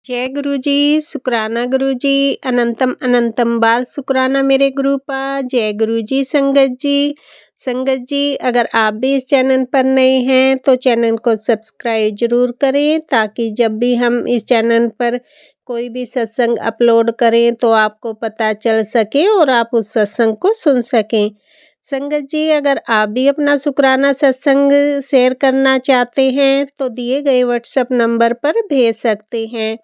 जय गुरु जी, शुक्राना गुरु जी, अनंतम अनंतम बार शुक्राना मेरे गुरु पा। जय गुरु जी। संगत जी अगर आप भी इस चैनल पर नए हैं तो चैनल को सब्सक्राइब जरूर करें, ताकि जब भी हम इस चैनल पर कोई भी सत्संग अपलोड करें तो आपको पता चल सके और आप उस सत्संग को सुन सकें। संगत जी अगर आप भी अपना शुक्राना सत्संग शेयर करना चाहते हैं तो दिए गए व्हाट्सएप नंबर पर भेज सकते हैं।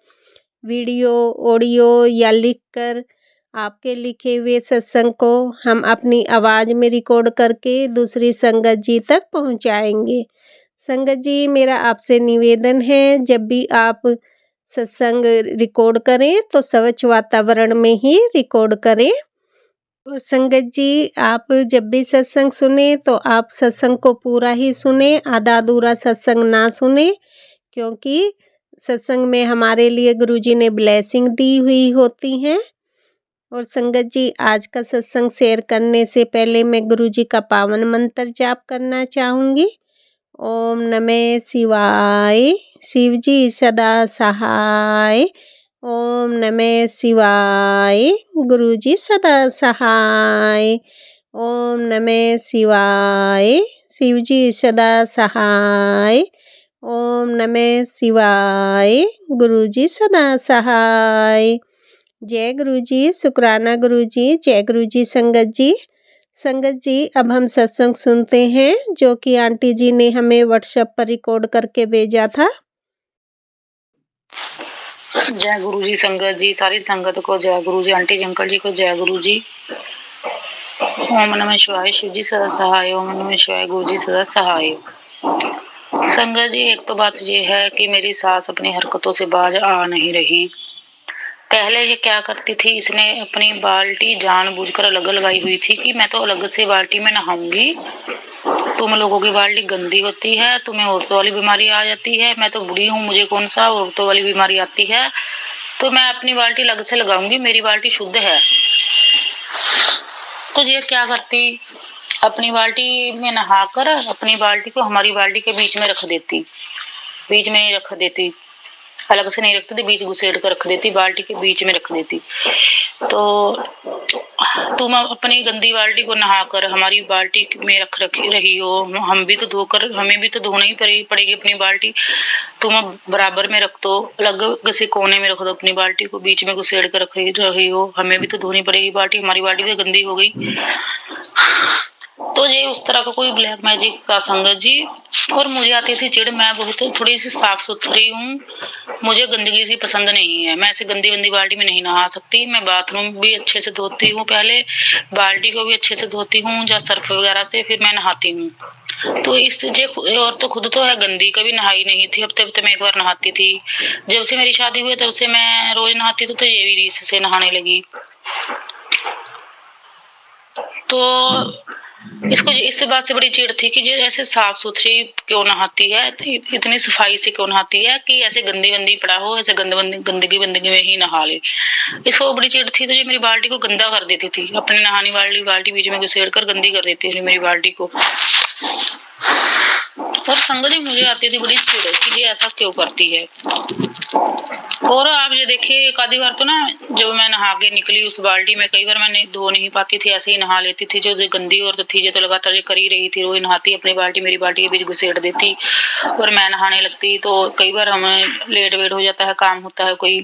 वीडियो, ऑडियो या लिखकर आपके लिखे हुए सत्संग को हम अपनी आवाज़ में रिकॉर्ड करके दूसरी संगत जी तक पहुंचाएंगे। संगत जी मेरा आपसे निवेदन है, जब भी आप सत्संग रिकॉर्ड करें तो स्वच्छ वातावरण में ही रिकॉर्ड करें। और संगत जी आप जब भी सत्संग सुने तो आप सत्संग को पूरा ही सुने, आधा अधूरा सत्संग ना सुने, क्योंकि सत्संग में हमारे लिए गुरुजी ने ब्लेसिंग दी हुई होती हैं। और संगत जी आज का सत्संग शेयर करने से पहले मैं गुरुजी का पावन मंत्र जाप करना चाहूँगी। ओम नमः शिवाय, शिव जी सदा सहाय। ओम नमः शिवाय, गुरुजी सदा सहाय। ओम नमः शिवाय, शिव जी सदा सहाय। ओम नमः शिवाय, गुरुजी सदा सहाय। जय गुरुजी, शुक्राना गुरुजी। जय गुरुजी। संगत जी अब हम सत्संग सुनते हैं जो कि आंटी जी ने हमें व्हाट्सएप पर रिकॉर्ड करके भेजा था। जय गुरु जी। संगत जी, सारी संगत को जय गुरु जी। आंटी जी अंकल जी को जय गुरु जी। ओम नमः शिवाय, शिव जी सदा सहाय। ओम नमः शिवाय, गुरु जी सदा सहाय। संगत जी एक तो बात ये है कि मेरी सास अपनी हरकतों से बाज आ नहीं रही। पहले ये क्या करती थी, इसने अपनी बाल्टी जानबूझकर अलग लगाई हुई थी कि मैं तो अलग से बाल्टी में नहाऊंगी, तुम लोगों की बाल्टी गंदी होती है, तुम्हें औरतों वाली बीमारी आ जाती है, मैं तो बुढ़ी हूँ, मुझे कौन सा औरतों वाली बीमारी आती है, तो मैं अपनी बाल्टी अलग से लगाऊंगी, मेरी बाल्टी शुद्ध है। तो ये क्या करती, अपनी बाल्टी में नहाकर अपनी बाल्टी को हमारी बाल्टी के बीच में रख देती, अलग से नहीं रखती थी, बीच घुसेड़ कर रख देती, बाल्टी के बीच में रख देती। तो तुम अपनी गंदी बाल्टी को नहाकर हमारी बाल्टी में रख रही हो, हमें भी तो धोना ही पड़ेगी अपनी बाल्टी, तुम बराबर में रख दो, अलग किसी कोने में रख दो अपनी बाल्टी को, बीच में घुसेड़ कर रख रही हो, हमें भी तो धोनी पड़ेगी बाल्टी, हमारी बाल्टी भी गंदी हो गई। तो ये उस तरह का कोई ब्लैक मैजिक का संगत जी। और मुझे आती थी चिड़, मैं बहुत थोड़ी सी साफ सुथरी हूँ, मुझे गंदगी सी पसंद नहीं है, मैं ऐसे गंदी बंदी बाल्टी में नहीं नहा सकती, मैं बाथरूम भी अच्छे से धोती हूँ, पहले बाल्टी को भी अच्छे से धोती हूँ या सर्फ वगैरह से, फिर मैं नहाती हूँ। तो इस और तो खुद तो है गंदी, कभी नहाई नहीं थी, हफ्ते में एक बार नहाती थी। जब से मेरी शादी हुई तब से मैं रोज नहाती थी, तो ये भी रीस से नहाने लगी। तो इसको इस बात से बड़ी चिढ़ थी कि ये ऐसे साफ सुथरी क्यों नहाती है, इतनी सफाई से क्यों नहाती है, कि ऐसे गंदी बंदी पड़ा हो, ऐसे गंदगी में ही नहा ले। इसको बड़ी चिढ़ थी, तो ये मेरी बाल्टी को गंदा कर देती थी, अपनी नहाने वाली बाल्टी बीच में घुसेड़ कर गंदी कर देती थी मेरी बाल्टी को। और संगत जी मुझे आती थी बड़ी चिढ़ कि ये ऐसा क्यों करती है। और आप ये देखिए, एक आधी बार तो ना जब मैं नहा के निकली उस बाल्टी में, कई बार मैं धो नहीं पाती थी, ऐसे ही नहा लेती थी। जो गंदी औरत थी, जो तो लगातार ये कर ही रही थी, रोज नहाती, अपनी बाल्टी मेरी बाल्टी के बीच घुसेड़ देती और मैं नहाने लगती। तो कई बार हमें लेट वेट हो जाता है, काम होता है कोई,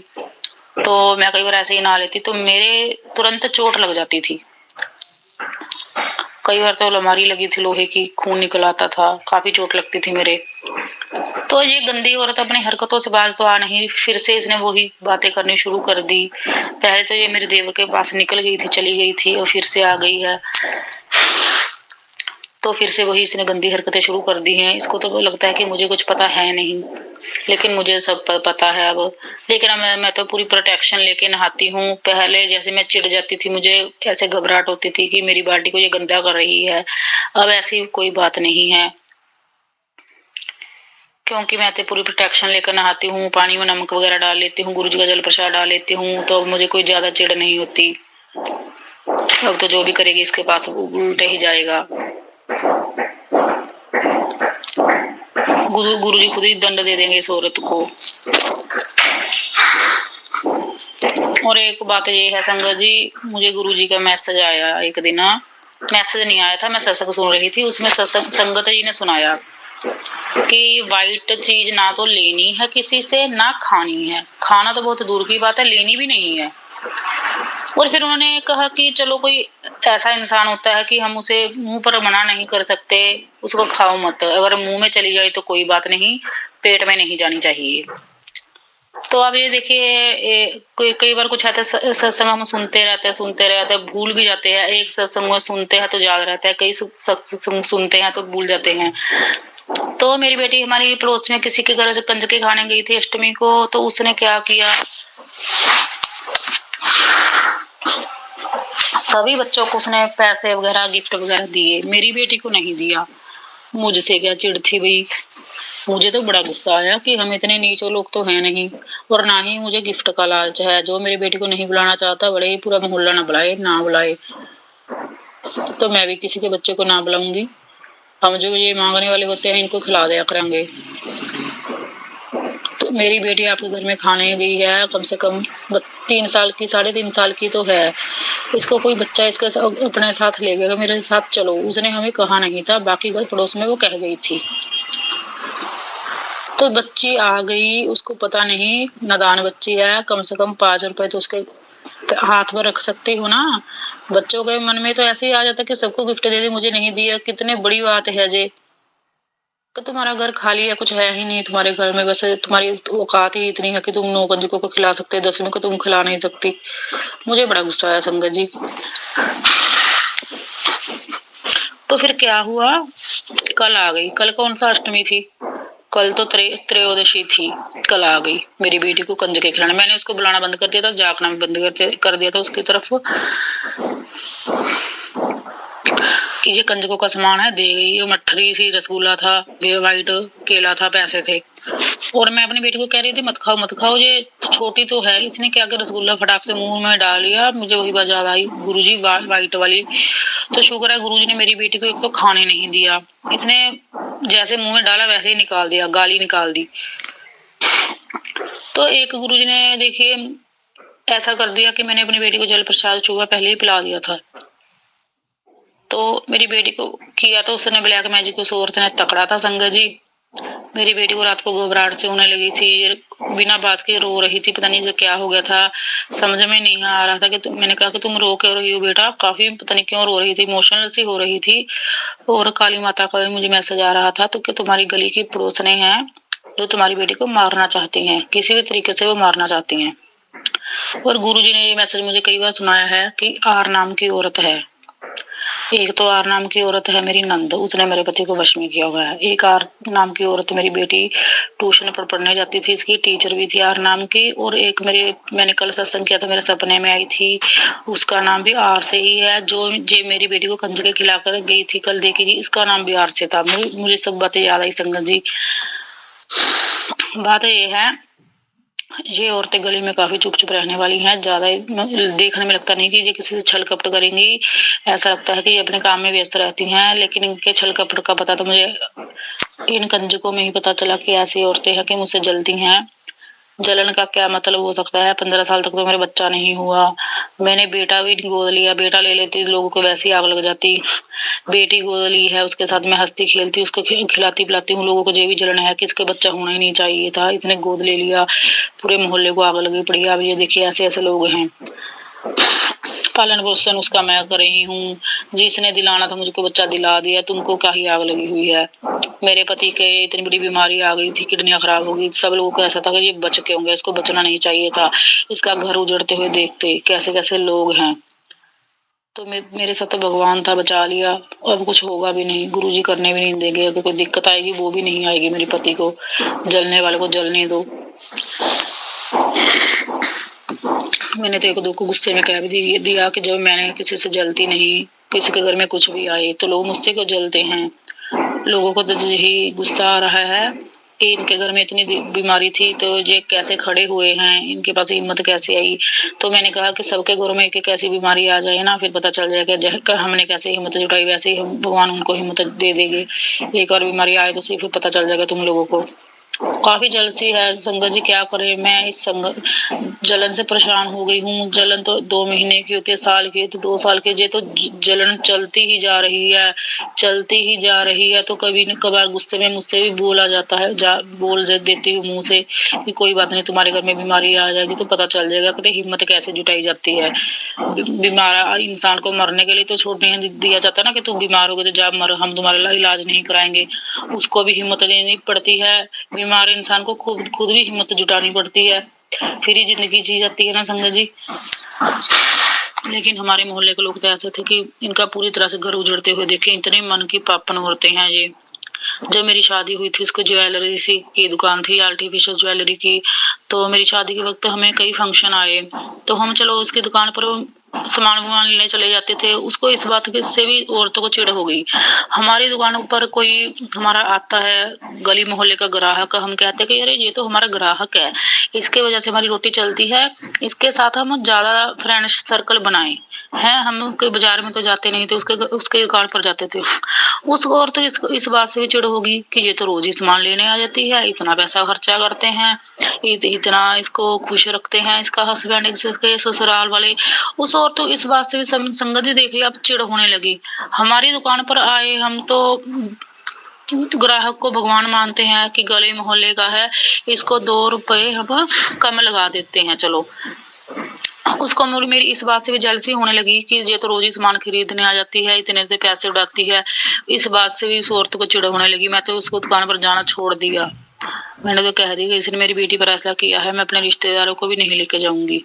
तो मैं कई बार ऐसे ही नहा लेती, तो मेरे तुरंत चोट लग जाती थी। कई बार तो अलमारी लगी थी लोहे की, खून निकल आता था, काफी चोट लगती थी मेरे। तो ये गंदी औरत अपनी हरकतों से बाज तो आ नहीं, फिर से इसने वही बातें करनी शुरू कर दी। पहले तो ये मेरे देवर के पास निकल गई थी, चली गई थी, और फिर से आ गई है, तो फिर से वही इसने गंदी हरकतें शुरू कर दी हैं। इसको तो लगता है कि मुझे कुछ पता है नहीं, लेकिन मुझे सब पता है अब। लेकिन अब मैं तो पूरी प्रोटेक्शन लेके नहाती हूँ। पहले जैसे मैं चिढ़ जाती थी, मुझे ऐसे घबराहट होती थी कि मेरी बाल्टी को ये गंदा कर रही है, अब ऐसी कोई बात नहीं है, क्योंकि मैं तो पूरी प्रोटेक्शन लेकर नहाती हूँ, पानी में नमक वगैरह डाल लेती हूँ, गुरुजी का जल प्रसाद डाल लेती हूँ, तो मुझे कोई ज्यादा चिढ़ नहीं होती। अब तो जो भी करेगी इसके पास उल्टे ही जाएगा। गुरुजी खुद ही दंड दे देंगे इस औरत को। और एक बात ये है संगत जी, मुझे गुरुजी का मैसेज आया एक दिन। मैसेज नहीं आया था, मैं सत्संग सुन रही थी, उसमें संगत जी ने सुनाया कि वाइट चीज ना तो लेनी है किसी से, ना खानी है। खाना तो बहुत दूर की बात है, लेनी भी नहीं है। और फिर उन्होंने कहा कि चलो कोई ऐसा इंसान होता है कि हम उसे मुंह पर मना नहीं कर सकते, उसको खाओ मत, अगर मुंह में चली जाए तो कोई बात नहीं, पेट में नहीं जानी चाहिए। तो अब ये देखिए, कई बार कुछ ऐसे सत्संग हम सुनते रहते हैं, भूल भी जाते हैं। एक सत्संग में सुनते हैं तो याद रहता है, कई सत्संग सुनते हैं तो भूल जाते हैं। तो मेरी बेटी हमारी पड़ोस में किसी के घर कंजके खाने गई थी अष्टमी को, तो उसने क्या किया, सभी बच्चों को उसने पैसे वगैरह गिफ्ट वगैरह दिए, मेरी बेटी को नहीं दिया। मुझसे क्या चिढ़ थी भाई, मुझे तो बड़ा गुस्सा आया कि हम इतने नीचे लोग तो हैं नहीं, और ना ही मुझे गिफ्ट का लालच है। जो मेरी बेटी को नहीं बुलाना चाहता, बड़े ही पूरा मोहल्ला ना बुलाए, ना बुलाए, तो मैं भी किसी के बच्चे को ना बुलाऊंगी। हम जो ये मांगने वाले होते हैं इनको खिला दिया करेंगे। तो मेरी बेटी आपके घर में खाने गई है, कम से कम 3 साल की, 3.5 साल की तो है। इसको कोई बच्चा इसके अपने साथ ले गया, मेरे साथ चलो, उसने हमें कहा नहीं था, बाकी घर पड़ोस में वो कह गई थी। तो बच्ची आ गई, उसको पता नहीं, नादान बच्ची है, कम से कम 5 रुपए तो उसके हाथ में रख सकती हो ना। बच्चों के मन में तो ऐसे ही आ जाता कि सबको गिफ्ट दे दे, मुझे नहीं दिया, कितनी बड़ी बात है जे। तो तुम्हारा घर खाली है, कुछ है ही नहीं तुम्हारे घर में, बस तुम्हारी औकात ही इतनी है कि तुम 9 कंजकों को खिला सकते, 10वीं को तुम खिला नहीं सकती। मुझे बड़ा गुस्सा आया संगत जी। तो फिर क्या हुआ, कल आ गई। कल कौन सा अष्टमी थी, कल तो त्रयोदशी थी। कल आ गई मेरी बेटी को कंजके खिलाने। मैंने उसको बुलाना बंद कर दिया था, जागना भी बंद कर दिया था उसकी तरफ कि ये कंजकों का सामान है, दे गई। मठरी थी, रसगुल्ला था, वाइट केला था, पैसे थे। और मैं अपनी बेटी को कह रही थी मत खाओ मत खाओ, ये छोटी तो है। इसने क्या किया, रसगुल्ला फटाक से मुंह में डाल लिया। मुझे वही बात याद आई, गुरुजी वाइट वाली। तो शुक्र है गुरुजी ने मेरी बेटी को एक तो खाने नहीं दिया, इसने जैसे मुंह में डाला वैसे ही निकाल दिया, गाली निकाल दी। तो एक गुरुजी ने देखिए ऐसा कर दिया कि मैंने अपनी बेटी को जल प्रसाद सुबह पहले ही पिला दिया था। तो मेरी बेटी को किया तो उसने ब्लैक मैजिक, उस औरत ने तकड़ा था संगत जी। मेरी बेटी को रात को घबराहट से होने लगी थी, बिना बात के रो रही थी, पता नहीं जो क्या हो गया था, समझ में नहीं आ रहा था कि मैंने कहा कि तुम रो क्यों रही हो बेटा, काफी पता नहीं क्यों रो रही थी, इमोशनल सी हो रही थी। और काली माता का भी मुझे मैसेज आ रहा था, तो कि तुम्हारी गली की पड़ोसने हैं जो तुम्हारी बेटी को मारना चाहती हैं, किसी भी तरीके से वो मारना चाहती हैं। और गुरुजी ने ये मैसेज मुझे कई बार सुनाया है कि आर नाम की औरत है। एक तो आर नाम की औरत है मेरी नंद, उसने मेरे पति को वश में किया हुआ है। एक आर नाम की औरत मेरी बेटी ट्यूशन पर पढ़ने जाती थी, इसकी टीचर भी थी आर नाम की। और एक मैंने कल सत्संग किया था, मेरे सपने में आई थी, उसका नाम भी आर से ही है। जो मेरी बेटी को कंजके खिलाकर गई थी कल देखेगी, इसका नाम भी आर से था। मुझे सब बातें याद आई संगत जी। बात ये है, ये औरतें गली में काफी चुप चुप रहने वाली हैं, ज्यादा देखने में लगता नहीं कि ये किसी से छल कपट करेंगी, ऐसा लगता है कि ये अपने काम में व्यस्त रहती हैं। लेकिन इनके छल कपट का पता तो मुझे इन कंजकों में ही पता चला कि ऐसी औरतें हैं कि मुझसे जलती हैं। जलन का क्या मतलब हो सकता है, 15 साल तक तो मेरा बच्चा नहीं हुआ, मैंने बेटा भी गोद लिया, बेटा ले लेती लोगों को वैसे ही आग लग जाती। बेटी गोद ली है, उसके साथ मैं हंसती खेलती, उसको खिलाती पिलाती हूँ। लोगों को ये भी जलन है कि इसका बच्चा होना ही नहीं चाहिए था, इसने गोद ले लिया, पूरे मोहल्ले को आग लगी पड़ी। अब ये देखिए ऐसे ऐसे लोग हैं। पालन पोषण उसका मैं कर रही हूँ, जिसने दिलाना था मुझको बच्चा दिला दिया, तुमको क्या ही आग लगी हुई है। मेरे पति के इतनी बड़ी बीमारी आ गई थी, किडनियां खराब हो गई, सब लोगों को ऐसा था कि ये बच के होंगे, इसको बचना नहीं चाहिए था। इसका घर उजड़ते हुए देखते कैसे कैसे लोग हैं। तो मेरे साथ तो भगवान था, बचा लिया। अब कुछ होगा भी नहीं, गुरुजी करने भी नहीं देंगे। अगर कोई दिक्कत आएगी वो भी नहीं आएगी, मेरे पति को, जलने वाले को जलने दो। मैंने तो एक दो को गुस्से में कह भी दिया कि जब मैंने किसी से जलती नहीं, किसी के घर में कुछ भी आए तो लोग मुझसे क्यों जलते हैं। लोगों को तो यही गुस्सा आ रहा है कि इनके घर में इतनी बीमारी थी तो ये कैसे खड़े हुए हैं, इनके पास हिम्मत कैसे आई। तो मैंने कहा कि सबके घरों में एक ऐसी बीमारी आ जाए ना, फिर पता चल जाएगा हमने कैसे हिम्मत जुटाई, वैसे ही भगवान उनको हिम्मत दे देंगे। एक और बीमारी आए तो फिर पता चल जाएगा तुम लोगों को। काफी जलसी है संगत जी, क्या करें। मैं इस जलन से परेशान हो गई हूँ। जलन तो 2 महीने की होती है, साल की होती है, 2 साल की, ये तो जलन चलती ही जा रही है, चलती ही जा रही है। तो कभी न कभार गुस्से में मुझसे भी बोला जाता है, बोल देती हूँ मुंह से कि कोई बात नहीं, तुम्हारे घर में बीमारी आ जाएगी तो पता चल जाएगा। कहते हिम्मत कैसे जुटाई जाती है। बीमार इंसान को मरने के लिए तो छोड़ने दिया जाता है ना, कि तुम बीमार हो गए तो जा मर, हम तुम्हारा इलाज नहीं कराएंगे। उसको भी हिम्मत देनी पड़ती है। बीमार इंसान को खुद भी हिम्मत जुटानी पड़ती है, फिर ही जिंदगी जी जाती है ना संगत जी। लेकिन हमारे मोहल्ले के लोग तो ऐसे थे कि इनका पूरी तरह से घर उजड़ते हुए देखे, इतने मन की पापन होते हैं ये। जब मेरी शादी हुई थी, उसको ज्वेलरी सी की दुकान थी, आर्टिफिशियल ज्वेलरी की। तो मेरी शादी के वक्त हमें कई फंक्शन आए, तो हम चलो उसकी दुकान पर सामान लेने चले जाते थे। उसको इस बात से भी औरतों को चिढ़ हो गई। हमारी दुकानों पर कोई हमारा आता है, गली मोहल्ले का ग्राहक, हम कहते कि अरे ये तो हमारा ग्राहक है, इसके वजह से हमारी रोटी चलती है, इसके साथ हम ज्यादा फ्रेंड सर्कल बनाए हैं। हम कोई बाजार में तो जाते नहीं थे, उसके दुकान पर जाते थे। उस औरत तो इस बात से भी चिढ़ होगी कि ये तो रोज ही सामान लेने आ जाती है, इतना पैसा खर्चा करते हैं, इतना इसको खुश रखते हैं, इसका हस्बैंड, इसके ससुराल वाले। उस औरत तो इस बात से भी संगति देख लिया, अब चिढ़ होने लगी। हमारी दुकान पर आए, हम तो ग्राहक को भगवान मानते हैं कि गली मोहल्ले का है, इसको 2 रुपए हम कम लगा देते हैं। चलो, उसको मेरी इस बात से भी जेलसी होने लगी कि ये तो रोज ही सामान खरीदने आ जाती है, इतने से पैसे उड़ाती है। इस बात से भी इस औरत को चिढ़ होने लगी। मैं तो उसको दुकान पर जाना छोड़ दिया। मैंने तो कह दिया कि इसने मेरी बेटी पर ऐसा किया है, मैं अपने रिश्तेदारों को भी नहीं लेके जाऊंगी।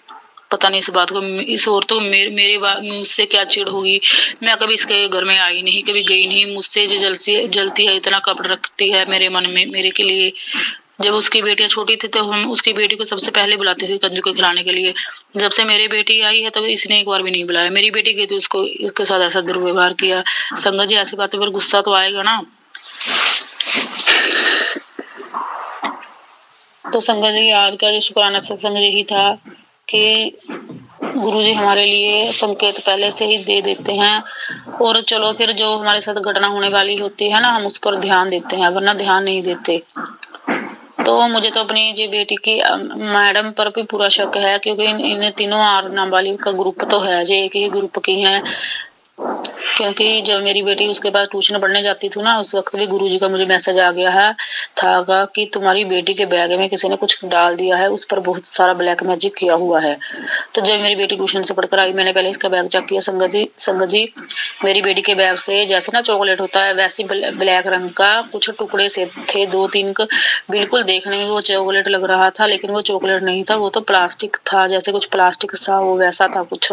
पता नहीं इस बात को, इस औरत को मेरे मुझसे क्या चिढ़ होगी। मैं कभी इसके घर में आई नहीं, कभी गई नहीं। मुझसे जो जलती है, इतना कपड़ रखती है मेरे मन में मेरे के लिए। जब उसकी बेटियां छोटी थी तो हम उसकी बेटी को सबसे पहले बुलाते थे कंजू को खिलाने के लिए। जब से मेरी बेटी आई है तब इसने एक बार भी नहीं बुलाया। मेरी बेटी गई तो उसको इसके साथ ऐसा दुर्व्यवहार किया। संगत जी, ऐसी बातों पर गुस्सा तो आएगा ना। तो संगत जी, आज का जो शुक्राना सत्संग यही था कि गुरुजी हमारे लिए संकेत पहले से ही दे देते हैं, और चलो फिर जो हमारे साथ घटना होने वाली होती है ना, हम उस पर ध्यान देते हैं, वरना ध्यान नहीं देते। तो मुझे तो अपनी जी बेटी की मैडम पर भी पूरा शक है, क्योंकि इन तीनों आर नाबालिग का ग्रुप तो है, जो एक ही ग्रुप की हैं। क्योंकि जब मेरी बेटी उसके पास ट्यूशन पढ़ने जाती थी ना, उस वक्त भी गुरुजी का मुझे मैसेज आ गया है था कि तुम्हारी बेटी के बैग में किसी ने कुछ डाल दिया है, उस पर बहुत सारा ब्लैक मैजिक किया हुआ है। तो जब मेरी बेटी ट्यूशन से पढ़कर आई, मैंने पहले इसका बैग चेक किया। संगत जी, मेरी बेटी के बैग से जैसे ना चॉकलेट होता है, वैसे ब्लैक रंग का कुछ टुकड़े से थे, 2-3 बिल्कुल देखने में वो चॉकलेट लग रहा था, लेकिन वो चॉकलेट नहीं था, वो तो प्लास्टिक था, जैसे कुछ प्लास्टिक सा वो वैसा था कुछ।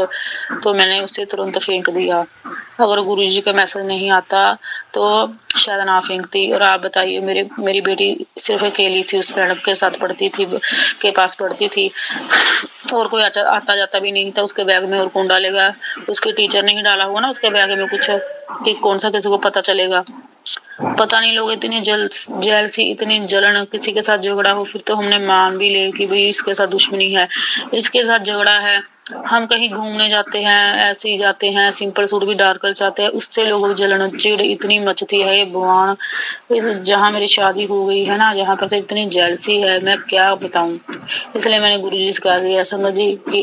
तो मैंने उसे तुरंत फेंक दिया। अगर गुरुजी का मैसेज नहीं आता तो शायद ना फेंकती। और आप बताइए, मेरी बेटी सिर्फ अकेली थी, उस मैडम के साथ पढ़ती थी, के पास पढ़ती थी, और कोई आता जाता भी नहीं था उसके बैग में। और कौन डालेगा? उसके टीचर ने ही डाला हुआ ना उसके बैग में कुछ, कि कौन सा किसी को पता चलेगा। पता नहीं, लोग इतनी जेलसी, इतनी जलन, किसी के साथ झगड़ा हो फिर तो हमने मान भी ले कि भाई इसके साथ दुश्मनी है, इसके साथ झगड़ा है। हम कहीं घूमने जाते हैं, ऐसे ही जाते हैं, सिंपल सूट भी डाल कर जाते हैं, उससे लोगों की जलन चिड़ इतनी मचती है। ये भगवान, इस जहाँ मेरी शादी हो गई है ना, जहाँ पर तो इतनी जेलसी है, मैं क्या बताऊं। इसलिए मैंने गुरुजी से कहा दिया, संगत जी कि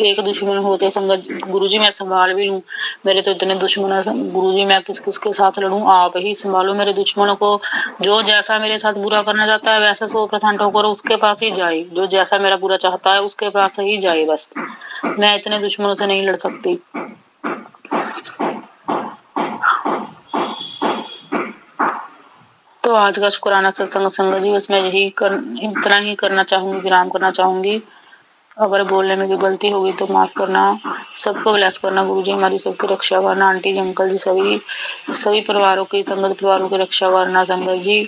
एक दुश्मन होते संगत गुरुजी मैं संभाल भी लूं, मेरे तो इतने दुश्मन है गुरुजी, मैं किस के साथ लड़ूं, आप ही संभालो मेरे दुश्मनों को। जो जैसा मेरे साथ बुरा करना चाहता है वैसा 100% होकर उसके पास ही जाए, जो जैसा मेरा बुरा चाहता है उसके पास ही जाए बस। मैं इतने दुश्मनों से नहीं लड़ सकती। तो आज का शुक्राना सत्संग संगत जी, बस मैं इतना ही करना चाहूंगी, विराम करना चाहूंगी। अगर बोलने में कोई गलती होगी तो माफ करना। सबको ब्लेस करना गुरुजी, हमारी सबकी रक्षा करना। आंटी जी, अंकल जी, सभी परिवारों की, संगत परिवारों की रक्षा करना। संगत जी,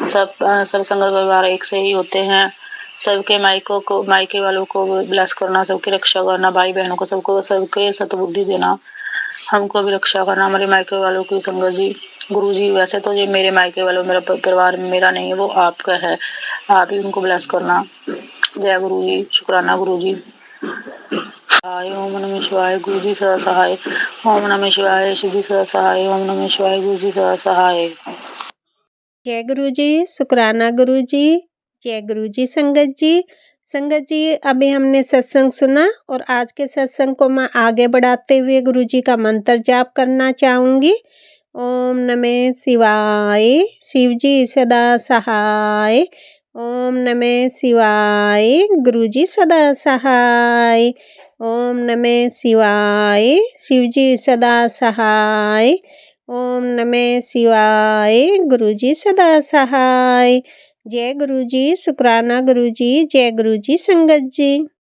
सब संगत परिवार एक से ही होते हैं। सबके मायके वालों को ब्लेस करना, सबकी रक्षा करना। भाई बहनों को सबके सतबुद्धि देना। हमको भी रक्षा करना, हमारे मायके वालों की। संगत जी, गुरु जी, वैसे तो ये मेरे मायके वालों, मेरा परिवार मेरा नहीं है, वो आपका है, आप ही उनको ब्लेस करना। जय गुरु जी, शुक्राना गुरु जी। ओम नमः शिवाय, गुरु जी सदा सहाय। ओम नमः शिवाय, शिव जी सदा सहाय। ओम नमः शिवाय, गुरु जी सदा सहाय। जय गुरु जी, शुक्राना गुरु जी। जय गुरु जी संगत जी। संगत जी, अभी हमने सत्संग सुना और आज के सत्संग को मैं आगे बढ़ाते हुए गुरु जी का मंत्र जाप करना चाहूँगी। ओम नमः शिवाय, शिव जी सदा सहाय। ओम नमः शिवाय, गुरु जी सदा सहाय। ओम नमः शिवाय, शिव जी सदा सहाय। ओम नमः शिवाय, गुरु जी सदा सहाय। जय गुरु जी, शुक्राना गुरु जी, जय गुरु जी संगत जी।